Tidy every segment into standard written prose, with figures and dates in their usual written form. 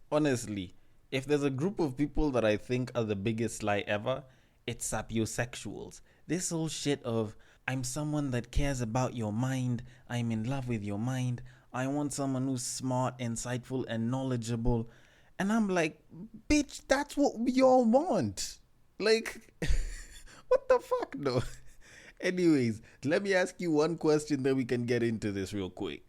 Honestly, if there's a group of people that I think are the biggest lie ever, it's sapiosexuals. This whole shit of I'm someone that cares about your mind, I'm in love with your mind, I want someone who's smart, insightful, and knowledgeable. And I'm like, bitch, that's what we all want. Like, what the fuck, though? Anyways, let me ask you one question, then we can get into this real quick.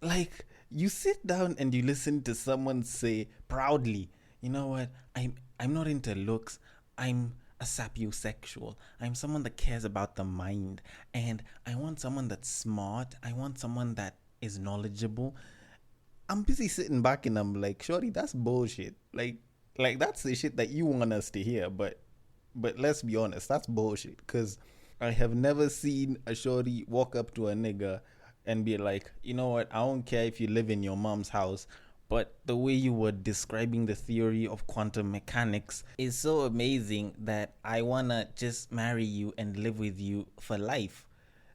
Like, you sit down and you listen to someone say proudly, you know what, I'm not into looks, I'm a sapiosexual. I'm someone that cares about the mind, and I want someone that's smart, I want someone that is knowledgeable. I'm busy sitting back and I'm like, shorty, that's bullshit. Like that's the shit that you want us to hear, but let's be honest, that's bullshit. Cause I have never seen a shorty walk up to a nigga and be like, you know what, I don't care if you live in your mom's house, but the way you were describing the theory of quantum mechanics is so amazing that I wanna just marry you and live with you for life.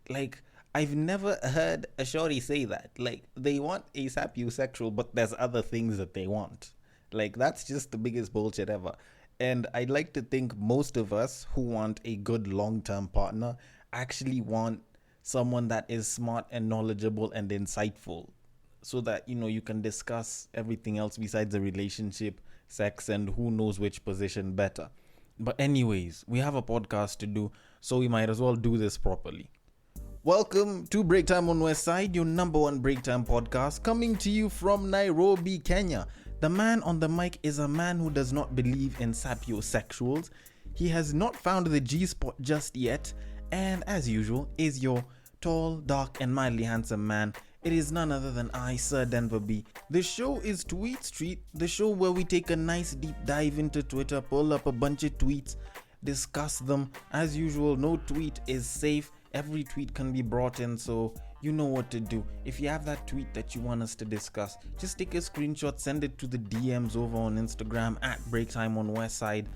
Like, I've never heard a shorty say that. Like, they want a sapiosexual, but there's other things that they want. Like, that's just the biggest bullshit ever. And I'd like to think most of us who want a good long-term partner actually want someone that is smart and knowledgeable and insightful, so that, you know, you can discuss everything else besides the relationship, sex, and who knows which position better. But anyways, we have a podcast to do, so we might as well do this properly. Welcome to Break Time on Westside, your number one break time podcast, coming to you from Nairobi, Kenya. The man on the mic is a man who does not believe in sapiosexuals. He has not found the G-spot just yet, and as usual, is your tall, dark, and mildly handsome man. It is none other than I, Sir Denver B. The show is Tweetstreet, the show where we take a nice deep dive into Twitter, pull up a bunch of tweets, discuss them. As usual, no tweet is safe. Every tweet can be brought in, so you know what to do. If you have that tweet that you want us to discuss, just take a screenshot, send it to the DMs over on Instagram at Breaktime on Westside,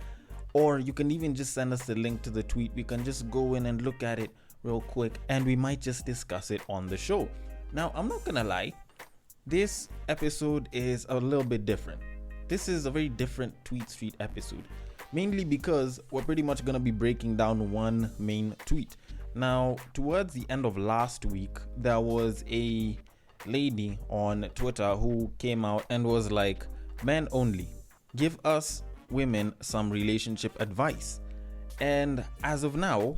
or you can even just send us the link to the tweet. We can just go in and look at it real quick, and we might just discuss it on the show. Now, I'm not gonna lie, this episode is a little bit different. This is a very different Tweetstreet episode, mainly because we're pretty much gonna be breaking down one main tweet. Now, towards the end of last week, there was a lady on Twitter who came out and was like, men only, give us women some relationship advice. And as of now,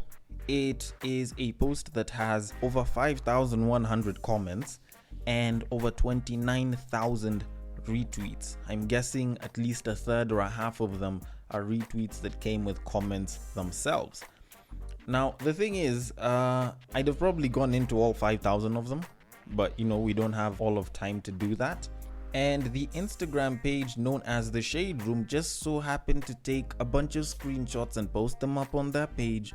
it is a post that has over 5,100 comments and over 29,000 retweets. I'm guessing at least a third or a half of them are retweets that came with comments themselves. Now, the thing is, I'd have probably gone into all 5,000 of them, but you know, we don't have all of time to do that. And the Instagram page known as The Shade Room just so happened to take a bunch of screenshots and post them up on their page.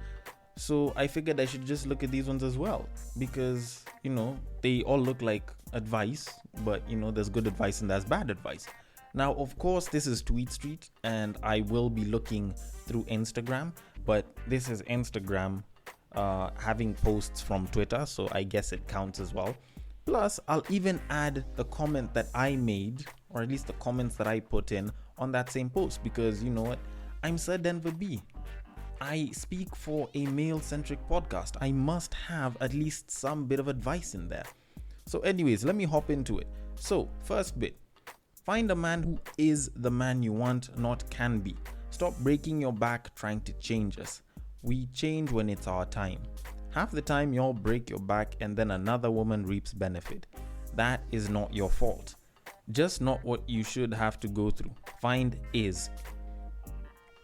So I figured I should just look at these ones as well, because, you know, they all look like advice, but you know, there's good advice and there's bad advice. Now, of course, this is Tweetstreet, and I will be looking through Instagram, but this is Instagram having posts from Twitter, so I guess it counts as well. Plus, I'll even add the comment that I made, or at least the comments that I put in on that same post, because you know what? I'm Sir Denver B. I speak for a male-centric podcast. I must have at least some bit of advice in there. So anyways, let me hop into it. So, first bit. Find a man who is the man you want, not can be. Stop breaking your back trying to change us. We change when it's our time. Half the time y'all break your back and then another woman reaps benefit. That is not your fault. Just not what you should have to go through. Find is.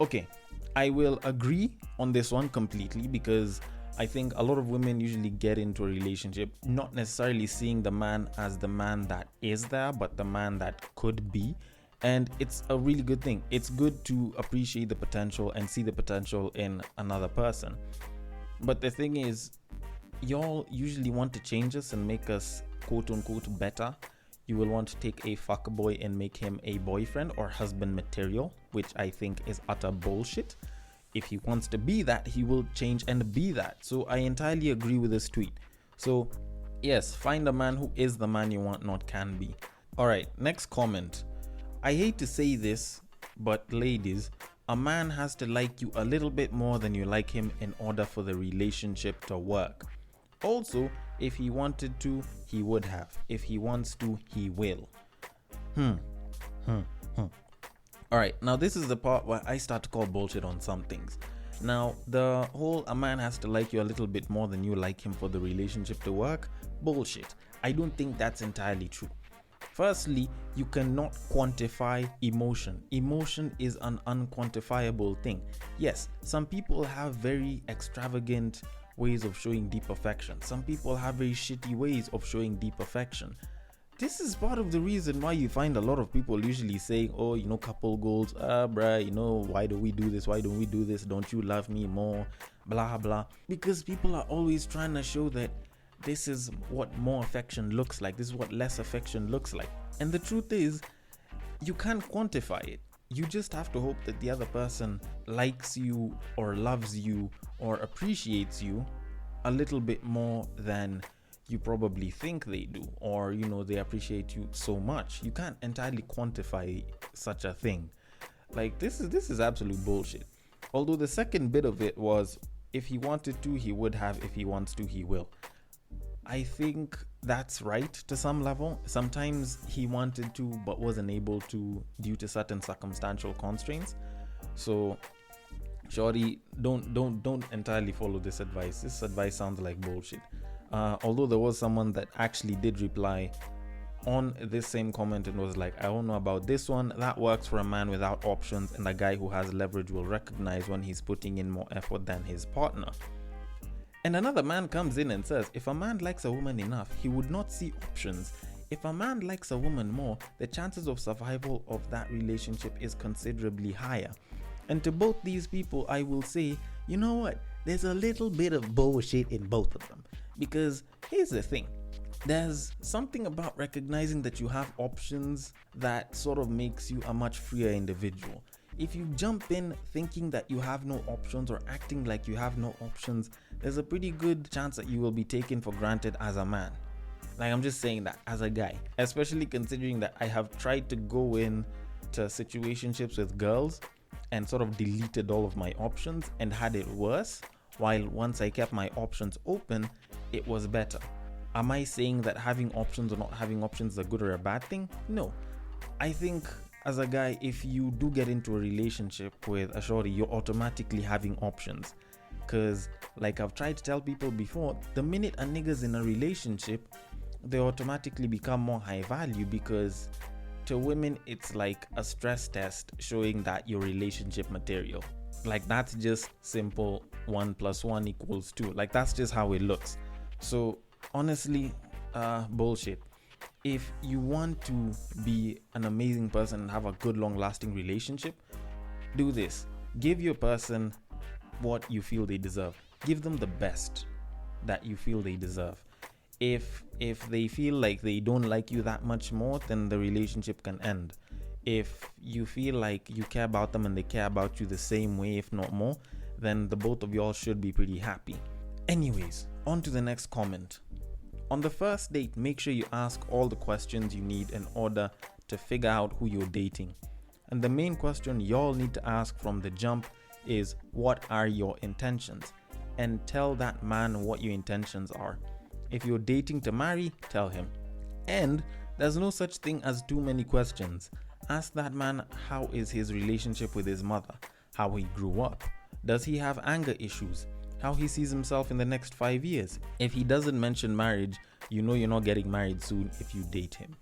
Okay, I will agree on this one completely, because I think a lot of women usually get into a relationship not necessarily seeing the man as the man that is there, but the man that could be. And it's a really good thing. It's good to appreciate the potential and see the potential in another person. But the thing is, y'all usually want to change us and make us quote unquote better. You will want to take a fuckboy and make him a boyfriend or husband material, which I think is utter bullshit. If he wants to be that, he will change and be that. So I entirely agree with this tweet. So Yes, find a man who is the man you want, not can be. Alright, next comment. I hate to say this, but ladies, a man has to like you a little bit more than you like him in order for the relationship to work. Also, if he wanted to, he would have. If he wants to, he will. Alright, now this is the part where I start to call bullshit on some things. Now, the whole a man has to like you a little bit more than you like him for the relationship to work, bullshit. I don't think that's entirely true. Firstly, you cannot quantify emotion. Emotion is an unquantifiable thing. Yes, some people have very extravagant ways of showing deep affection. Some people have very shitty ways of showing deep affection. This is part of the reason why you find a lot of people usually saying, oh, couple goals, bruh, why do we do this? Why don't we do this? Don't you love me more? Blah, blah. Because people are always trying to show that this is what more affection looks like. This is what less affection looks like. And the truth is, you can't quantify it. You just have to hope that the other person likes you or loves you or appreciates you a little bit more than you probably think they do, or they appreciate you so much. You can't entirely quantify such a thing. Like, this is absolute bullshit. Although the second bit of it was, if he wanted to, he would have. If he wants to, he will. I think that's right to some level. Sometimes he wanted to but wasn't able to due to certain circumstantial constraints. So shorty, don't entirely follow this advice. This advice sounds like bullshit. Although there was someone that actually did reply on this same comment and was like, I don't know about this one. That works for a man without options, and a guy who has leverage will recognize when he's putting in more effort than his partner. And another man comes in and says, if a man likes a woman enough, he would not see options. If a man likes a woman more, the chances of survival of that relationship is considerably higher. And to both these people, I will say, you know what? There's a little bit of bullshit in both of them. Because here's the thing. There's something about recognizing that you have options that sort of makes you a much freer individual. If you jump in thinking that you have no options or acting like you have no options, there's a pretty good chance that you will be taken for granted as a man. Like, I'm just saying that as a guy, especially considering that I have tried to go in to situationships with girls and sort of deleted all of my options and had it worse, while once I kept my options open, it was better. Am I saying that having options or not having options is a good or a bad thing? No. I think as a guy, if you do get into a relationship with a shorty, you're automatically having options. Because like I've tried to tell people before, the minute a nigga's in a relationship, they automatically become more high value, because to women, it's like a stress test showing that you're relationship material. Like, that's just simple 1 + 1 = 2. Like, that's just how it looks. So honestly, bullshit. If you want to be an amazing person and have a good long-lasting relationship, do this. Give your person what you feel they deserve. Give them the best that you feel they deserve. If they feel like they don't like you that much more, then the relationship can end. If you feel like you care about them and they care about you the same way, if not more, then the both of y'all should be pretty happy. Anyways, on to the next comment. On the first date, make sure you ask all the questions you need in order to figure out who you're dating. And the main question y'all need to ask from the jump is, what are your intentions? And tell that man what your intentions are. If you're dating to marry, tell him. And there's no such thing as too many questions. Ask that man how is his relationship with his mother, how he grew up, does he have anger issues, how he sees himself in the next 5 years. If he doesn't mention marriage, you know you're not getting married soon if you date him.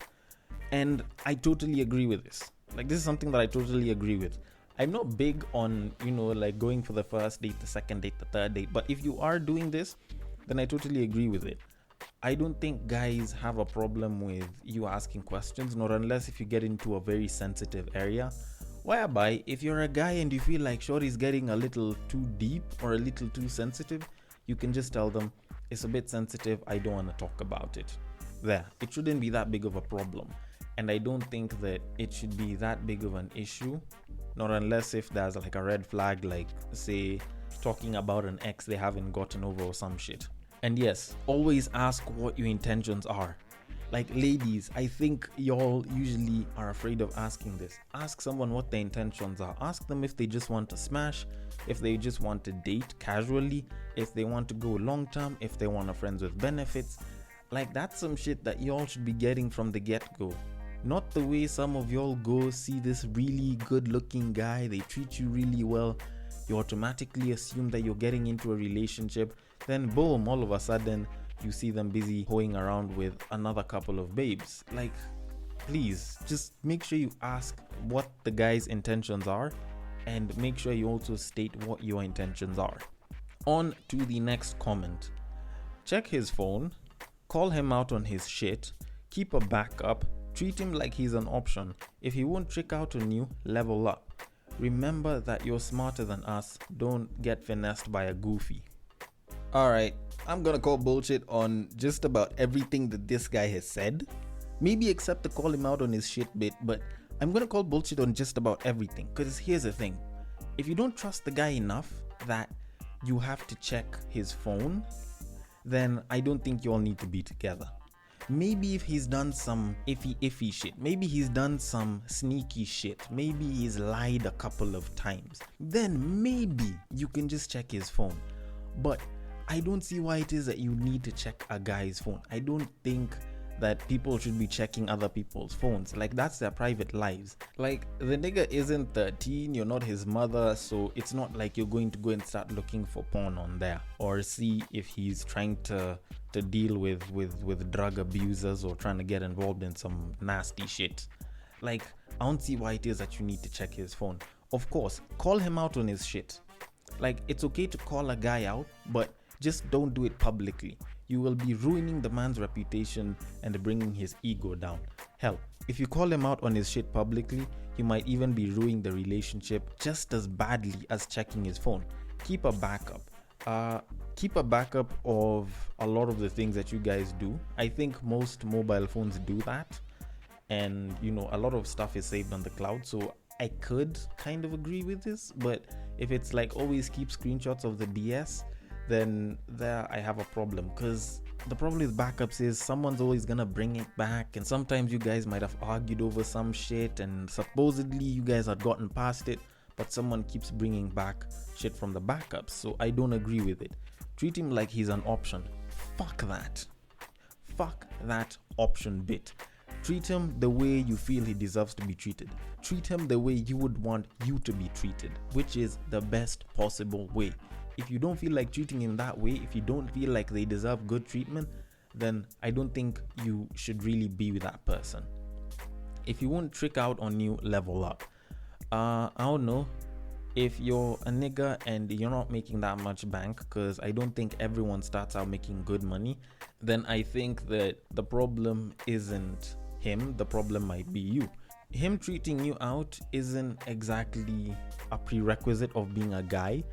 And I totally agree with this. Like, this is something that I totally agree with. I'm not big on, like going for the first date, the second date, the third date. But if you are doing this, then I totally agree with it. I don't think guys have a problem with you asking questions, not unless if you get into a very sensitive area. Whereby, if you're a guy and you feel like shorty's getting a little too deep or a little too sensitive, you can just tell them, it's a bit sensitive, I don't want to talk about it. There, it shouldn't be that big of a problem. And I don't think that it should be that big of an issue, not unless if there's like a red flag, like say talking about an ex they haven't gotten over or some shit. And yes, always ask what your intentions are. Like, ladies, I think y'all usually are afraid of asking this. Ask someone what their intentions are. Ask them if they just want to smash, if they just want to date casually, if they want to go long term, if they want a friends with benefits. Like, that's some shit that y'all should be getting from the get-go. Not the way some of y'all go see this really good looking guy, they treat you really well, you automatically assume that you're getting into a relationship, then boom, all of a sudden you see them busy hoeing around with another couple of babes. Like, please, just make sure you ask what the guy's intentions are, and make sure you also state what your intentions are. On to the next comment. Check his phone, call him out on his shit, keep a backup, treat him like he's an option. If he won't trick out on you, level up. Remember that you're smarter than us. Don't get finessed by a goofy. Alright, I'm gonna call bullshit on just about everything that this guy has said. Maybe except to call him out on his shit bit, but I'm gonna call bullshit on just about everything. Because here's the thing. If you don't trust the guy enough that you have to check his phone, then I don't think you all need to be together. Maybe if he's done some iffy shit, maybe he's done some sneaky shit, maybe he's lied a couple of times, then maybe you can just check his phone. But I don't see why it is that you need to check a guy's phone. I don't think that people should be checking other people's phones. Like, that's their private lives. Like, the nigga isn't 13, you're not his mother, so it's not like you're going to go and start looking for porn on there or see if he's trying to deal with drug abusers or trying to get involved in some nasty shit. Like, I don't see why it is that you need to check his phone. Of course, call him out on his shit. Like, it's okay to call a guy out, but just don't do it publicly. You will be ruining the man's reputation and bringing his ego down. Hell, if you call him out on his shit publicly, you might even be ruining the relationship just as badly as checking his phone. Keep a backup. Keep a backup of a lot of the things that you guys do. I think most mobile phones do that. And, you know, a lot of stuff is saved on the cloud. So I could kind of agree with this. But if it's like always keep screenshots of the DS, then there I have a problem, because the problem with backups is someone's always gonna bring it back, and sometimes you guys might have argued over some shit and supposedly you guys had gotten past it, but someone keeps bringing back shit from the backups. So I don't agree with it. Treat him like he's an option. Fuck that option bit. Treat him the way you feel he deserves to be treated. Treat him the way you would want you to be treated, which is the best possible way. If you don't feel like treating him that way, if you don't feel like they deserve good treatment, then I don't think you should really be with that person. If you won't trick out on you, level up. I don't know. If you're a nigga and you're not making that much bank, because I don't think everyone starts out making good money, then I think that the problem isn't him, the problem might be you. Him treating you out isn't exactly a prerequisite of being a guy.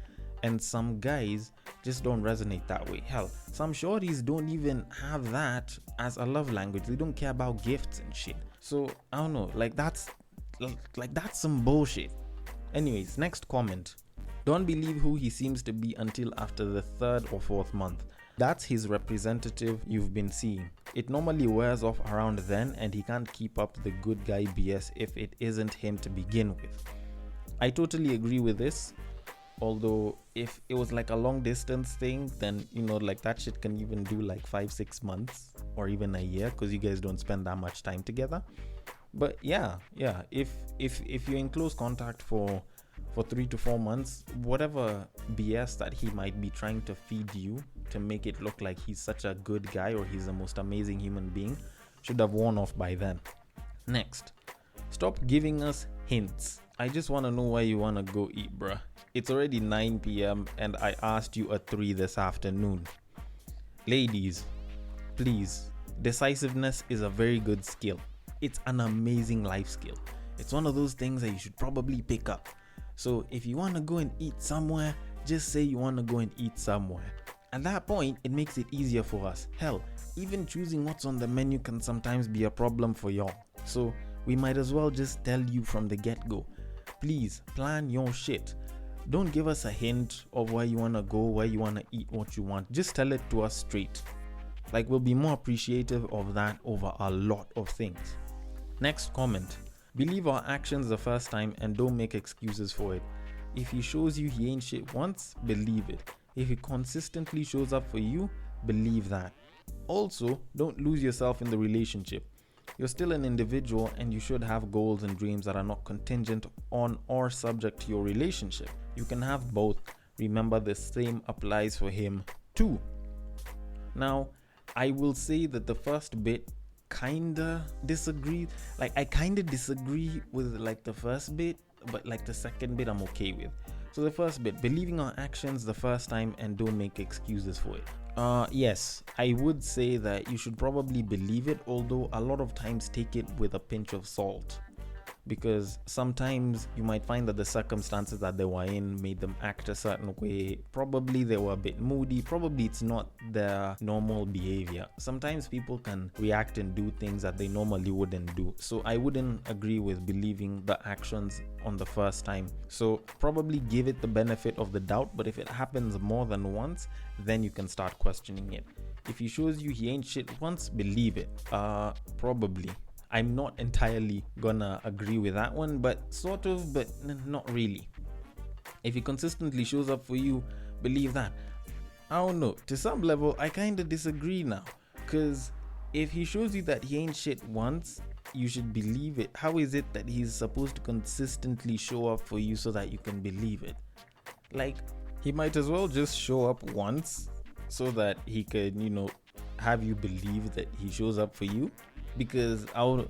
And some guys just don't resonate that way. Hell, some shorties don't even have that as a love language. They don't care about gifts and shit. So I don't know, like that's some bullshit. Anyways, next comment. Don't believe who he seems to be until after the 3rd or 4th month. That's his representative you've been seeing. It normally wears off around then, and he can't keep up the good guy BS if it isn't him to begin with. I totally agree with this. Although if it was like a long distance thing, then, you know, like that shit can even do like 5-6 months or even a year, because you guys don't spend that much time together. But yeah, if you're in close contact for 3 to 4 months, whatever BS that he might be trying to feed you to make it look like he's such a good guy or he's the most amazing human being should have worn off by then. Next, stop giving us hints. I just want to know where you want to go eat, bruh. It's already 9 p.m. and I asked you at 3 this afternoon. Ladies, please, decisiveness is a very good skill. It's an amazing life skill. It's one of those things that you should probably pick up. So if you want to go and eat somewhere, just say you want to go and eat somewhere. At that point, it makes it easier for us. Hell, even choosing what's on the menu can sometimes be a problem for y'all. So we might as well just tell you from the get-go. Please plan your shit. don't give us a hint of where you want to go, where you want to eat, what you want. Just tell it to us straight. Like, we'll be more appreciative of that over a lot of things. Next comment. Believe our actions the first time and don't make excuses for it. If he shows you he ain't shit once, believe it. If he consistently shows up for you, believe that. Also, don't lose yourself in the relationship. You're still an individual and you should have goals and dreams that are not contingent on or subject to your relationship. You can have both. Remember, the same applies for him too. Now, I will say that the first bit kinda disagree. Like, I kinda disagree with like the first bit, but like the second bit I'm okay with. So the first bit, believing our actions the first time and don't make excuses for it. Yes, I would say that you should probably believe it, although a lot of times take it with a pinch of salt. Because sometimes you might find that the circumstances that they were in made them act a certain way. Probably they were a bit moody. Probably it's not their normal behavior. Sometimes people can react and do things that they normally wouldn't do. So I wouldn't agree with believing the actions on the first time. So probably give it the benefit of the doubt. But if it happens more than once, then you can start questioning it. If he shows you he ain't shit once, believe it. Probably. I'm not entirely gonna agree with that one, but sort of, but not really. If he consistently shows up for you, believe that. I don't know. To some level, I kind of disagree now. Because if he shows you that he ain't shit once, you should believe it. How is it that he's supposed to consistently show up for you so that you can believe it? Like, he might as well just show up once so that he can, have you believe that he shows up for you. Because I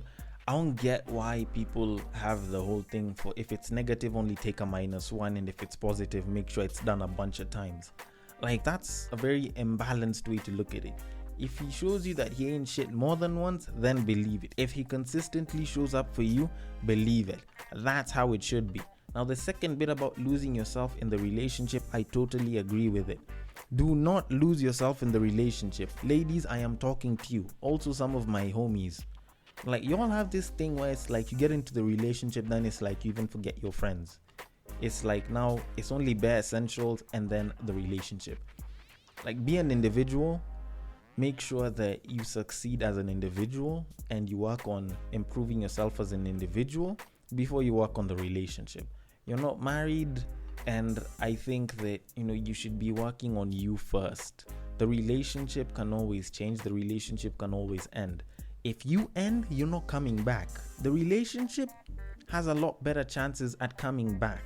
don't get why people have the whole thing for if it's negative only take a -1 and if it's positive make sure it's done a bunch of times. Like, that's a very imbalanced way to look at it. If he shows you that he ain't shit more than once, then believe it. If he consistently shows up for you, believe it. That's how it should be. Now, the second bit about losing yourself in the relationship, I totally agree with it. Do not lose yourself in the relationship. Ladies, I am talking to you. Also, some of my homies. Like, you all have this thing where it's like you get into the relationship, then it's like you even forget your friends. It's like now it's only bare essentials and then the relationship. Like, be an individual. Make sure that you succeed as an individual and you work on improving yourself as an individual before you work on the relationship. You're not married. And I think that, you should be working on you first. The relationship can always change. The relationship can always end. If you end, you're not coming back. The relationship has a lot better chances at coming back.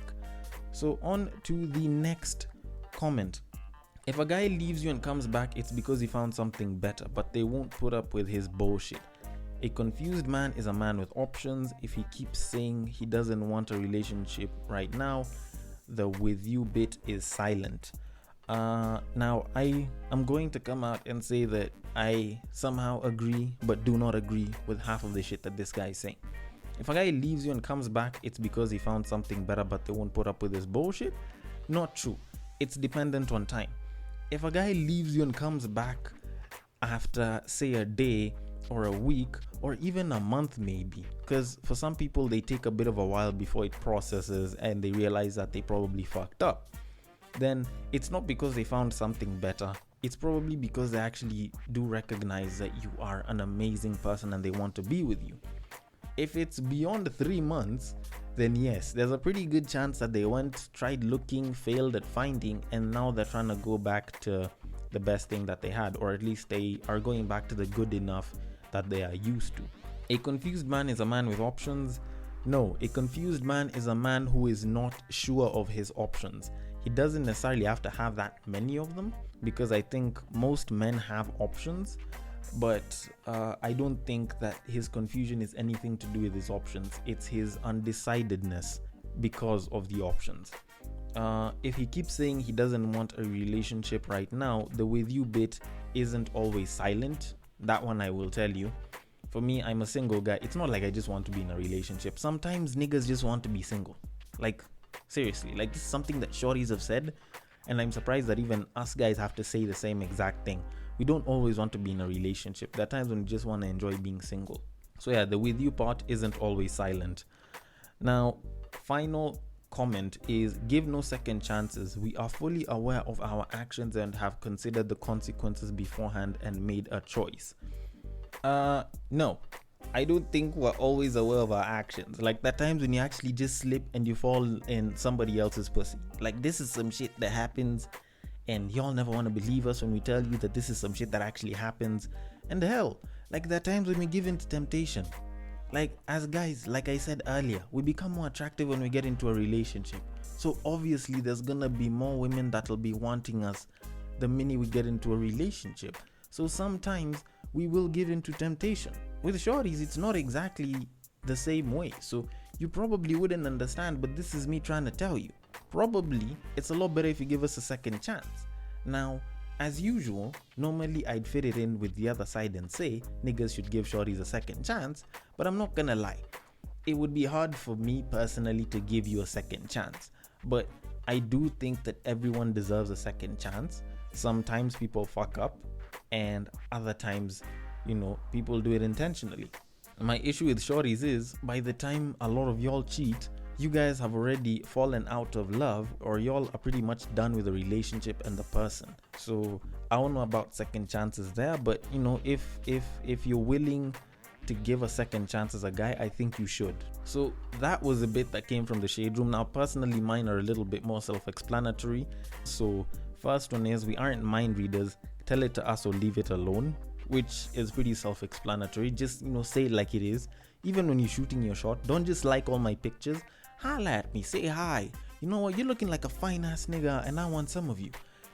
So on to the next comment. If a guy leaves you and comes back, it's because he found something better, but they won't put up with his bullshit. A confused man is a man with options. If he keeps saying he doesn't want a relationship right now, the with you bit is silent. Now I am going to come out and say that I somehow agree but do not agree with half of the shit that this guy is saying. If a guy leaves you and comes back, it's because he found something better but they won't put up with his bullshit. Not true. It's dependent on time. If a guy leaves you and comes back after, say, a day or a week or even a month, maybe, because for some people they take a bit of a while before it processes and they realize that they probably fucked up, then it's not because they found something better. It's probably because they actually do recognize that you are an amazing person and they want to be with you. If it's beyond 3 months, then yes, there's a pretty good chance that they tried looking, failed at finding, and now they're trying to go back to the best thing that they had, or at least they are going back to the good enough that they are used to. A confused man is a man with options. No, a confused man is a man who is not sure of his options. He doesn't necessarily have to have that many of them, because I think most men have options, but I don't think that his confusion is anything to do with his options. It's his undecidedness because of the options. If he keeps saying he doesn't want a relationship right now, the with you bit isn't always silent. That one I will tell you. For me, I'm a single guy. It's not like I just want to be in a relationship. Sometimes niggas just want to be single. Like, seriously, like this is something that shorties have said, and I'm surprised that even us guys have to say the same exact thing. We don't always want to be in a relationship. There are times when we just want to enjoy being single. So yeah, the with you part isn't always silent. Now, final comment is give no second chances. We are fully aware of our actions and have considered the consequences beforehand and made a choice. No. I don't think we're always aware of our actions. Like, there are times when you actually just slip and you fall in somebody else's pussy. Like, this is some shit that happens, and y'all never want to believe us when we tell you that this is some shit that actually happens. And hell, like, there are times when we give in to temptation. Like, as guys, like I said earlier, we become more attractive when we get into a relationship. So obviously there's gonna be more women that'll be wanting us the minute we get into a relationship. So sometimes we will give in to temptation. With shorties, it's not exactly the same way. So you probably wouldn't understand, but this is me trying to tell you. Probably it's a lot better if you give us a second chance. Now, as usual, normally I'd fit it in with the other side and say niggas should give shorties a second chance, but I'm not gonna lie. It would be hard for me personally to give you a second chance, but I do think that everyone deserves a second chance. Sometimes people fuck up, and other times, people do it intentionally. My issue with shorties is, by the time a lot of y'all cheat, you guys have already fallen out of love, or y'all are pretty much done with the relationship and the person. So I don't know about second chances there, but if you're willing to give a second chance as a guy, I think you should. So that was a bit that came from the shade room. Now personally, mine are a little bit more self-explanatory. So first one is, we aren't mind readers. Tell it to us or leave it alone, which is pretty self-explanatory. Just say it like it is. Even when you're shooting your shot, don't just like all my pictures. Holla at me, say hi. You know what, you're looking like a fine ass nigga and I want some of you.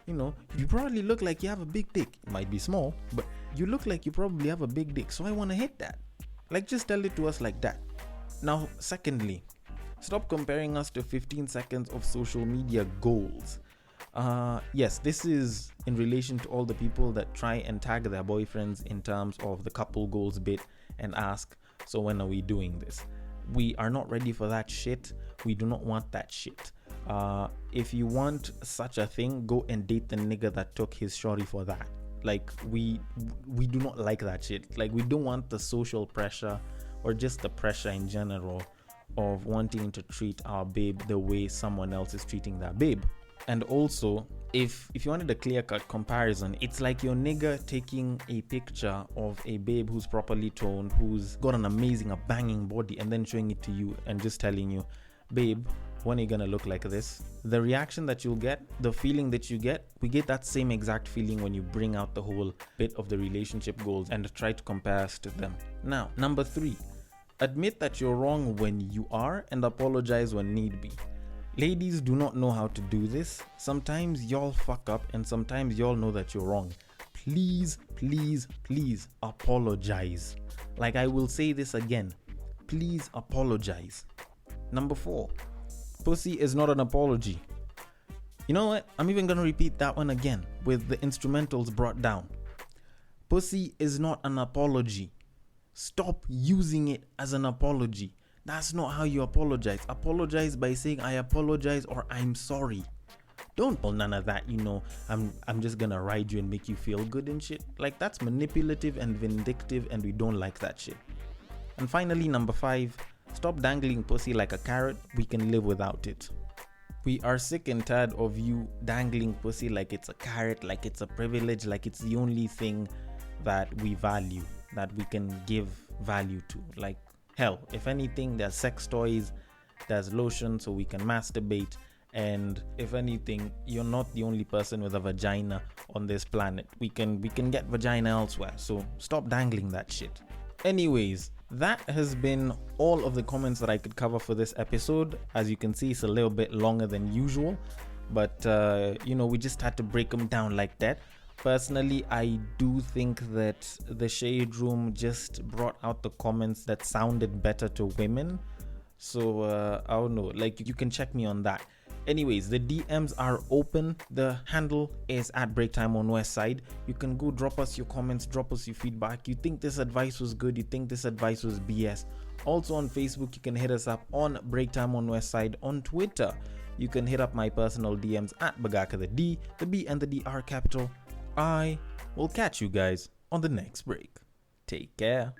You probably look like you have a big dick. It might be small, but you look like you probably have a big dick, so I want to hit that. Like, just tell it to us like that. Now, secondly, stop comparing us to 15 seconds of social media goals. Yes, this is in relation to all the people that try and tag their boyfriends in terms of the couple goals bit and ask, so when are we doing this? We are not ready for that shit. We do not want that shit. If you want such a thing, go and date the nigga that took his shorty for that. Like, we do not like that shit. Like, we don't want the social pressure or just the pressure in general of wanting to treat our babe the way someone else is treating their babe. And also, if you wanted a clear-cut comparison, it's like your nigga taking a picture of a babe who's properly toned, who's got an amazing, a banging body, and then showing it to you and just telling you, babe, when are you gonna look like this? The reaction that you'll get, the feeling that you get, we get that same exact feeling when you bring out the whole bit of the relationship goals and try to compare us to them. Now, number 3, admit that you're wrong when you are and apologize when need be. Ladies do not know how to do this. Sometimes y'all fuck up and sometimes y'all know that you're wrong. Please, please, please apologize. Like, I will say this again. Please apologize. Number 4, pussy is not an apology. You know what? I'm even going to repeat that one again with the instrumentals brought down. Pussy is not an apology. Stop using it as an apology. That's not how you apologize. Apologize by saying I apologize or I'm sorry. Don't pull none of that, I'm just gonna ride you and make you feel good and shit. Like, that's manipulative and vindictive and we don't like that shit. And finally, number 5, stop dangling pussy like a carrot. We can live without it. We are sick and tired of you dangling pussy like it's a carrot, like it's a privilege, like it's the only thing that we value, that we can give value to. Like, hell, if anything, there's sex toys, there's lotion so we can masturbate, and if anything, you're not the only person with a vagina on this planet. We can get vagina elsewhere, so stop dangling that shit. Anyways, that has been all of the comments that I could cover for this episode. As you can see, it's a little bit longer than usual, but we just had to break them down like that. Personally, I do think that the Shade Room just brought out the comments that sounded better to women. So, I don't know, like, you can check me on that. Anyways, the DMs are open. The handle is at Breaktime on Westside. You can go drop us your comments, drop us your feedback. You think this advice was good, you think this advice was BS. Also on Facebook, you can hit us up on Breaktime on Westside. On Twitter, you can hit up my personal DMs at Bagaka, the D, the B, and the D are capital. I will catch you guys on the next break. Take care.